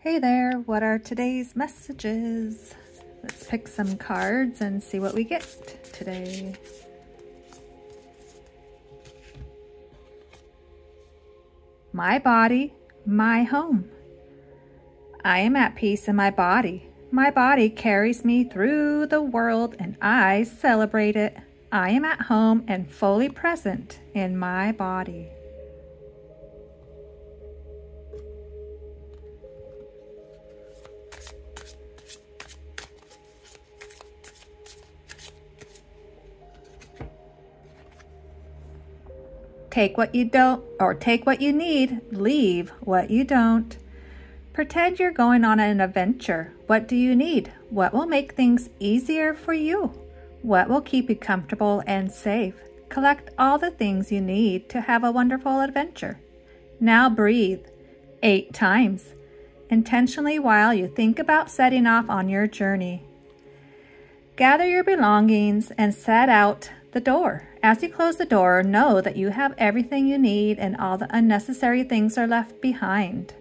Hey there, what are today's messages? Let's pick some cards and see what we get today. My body, my home. I am at peace in my body. My body carries me through the world and I celebrate it. I am at home and fully present in my body. Take what you don't, or take what you need, leave what you don't. Pretend you're going on an adventure. What do you need? What will make things easier for you? What will keep you comfortable and safe? Collect all the things you need to have a wonderful adventure. Now breathe 8 times, intentionally while you think about setting off on your journey. Gather your belongings and set out the door. As you close the door, know that you have everything you need and all the unnecessary things are left behind.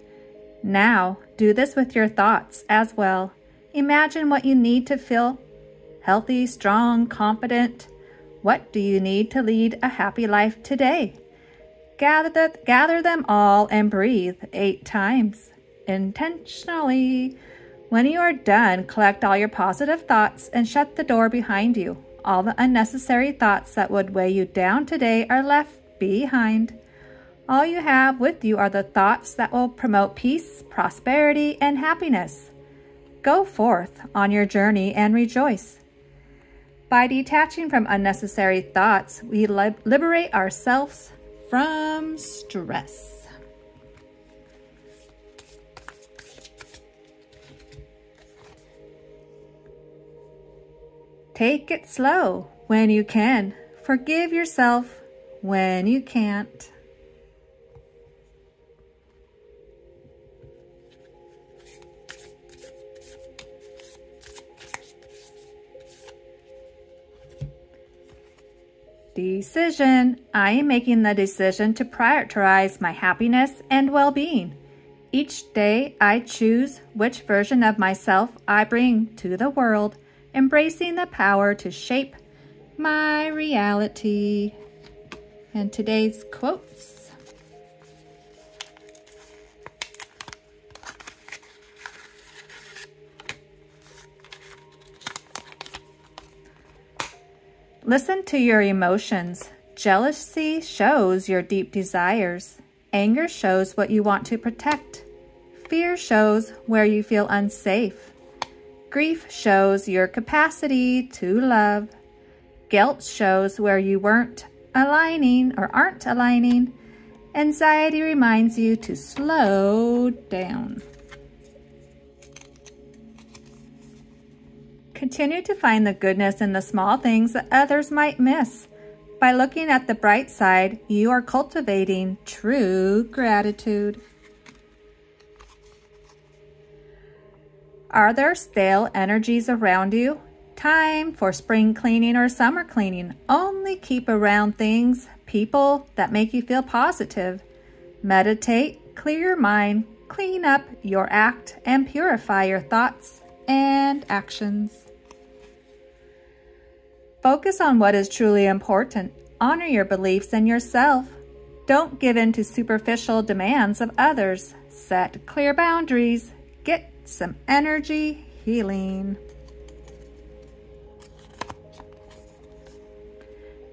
Now, do this with your thoughts as well. Imagine what you need to feel healthy, strong, confident. What do you need to lead a happy life today? Gather them all and breathe 8 times, intentionally. When you are done, collect all your positive thoughts and shut the door behind you. All the unnecessary thoughts that would weigh you down today are left behind. All you have with you are the thoughts that will promote peace, prosperity, and happiness. Go forth on your journey and rejoice. By detaching from unnecessary thoughts, we liberate ourselves from stress. Take it slow when you can. Forgive yourself when you can't. Decision. I am making the decision to prioritize my happiness and well-being. Each day I choose which version of myself I bring to the world, embracing the power to shape my reality. And today's quotes. Listen to your emotions. Jealousy shows your deep desires. Anger shows what you want to protect. Fear shows where you feel unsafe. Grief shows your capacity to love. Guilt shows where you aren't aligning. Anxiety reminds you to slow down. Continue to find the goodness in the small things that others might miss. By looking at the bright side, you are cultivating true gratitude. Are there stale energies around you? Time for spring cleaning or summer cleaning. Only keep around things, people that make you feel positive. Meditate, clear your mind, clean up your act, and purify your thoughts and actions. Focus on what is truly important. Honor your beliefs and yourself. Don't give in to superficial demands of others. Set clear boundaries. Get some energy healing.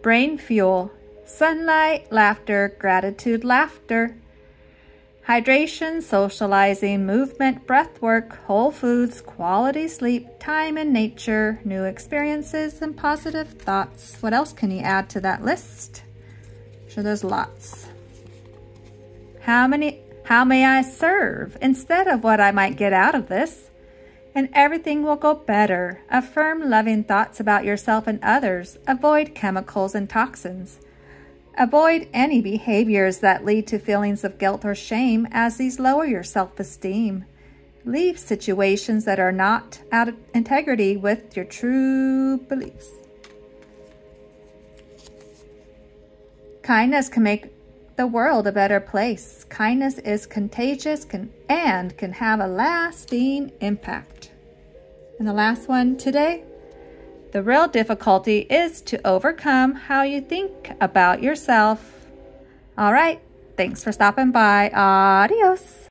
Brain fuel. Sunlight, laughter, gratitude, laughter. Hydration, socializing, movement, breath work, whole foods, quality sleep, time in nature, new experiences, and positive thoughts. What else can you add to that list? I'm sure there's lots. How may I serve instead of what I might get out of this? And everything will go better. Affirm loving thoughts about yourself and others. Avoid chemicals and toxins. Avoid any behaviors that lead to feelings of guilt or shame, as these lower your self-esteem. Leave situations that are not out of integrity with your true beliefs. Kindness can make the the world a better place. Kindness is contagious and can have a lasting impact. And the last one today, the real difficulty is to overcome how you think about yourself. All right, thanks for stopping by. Adios.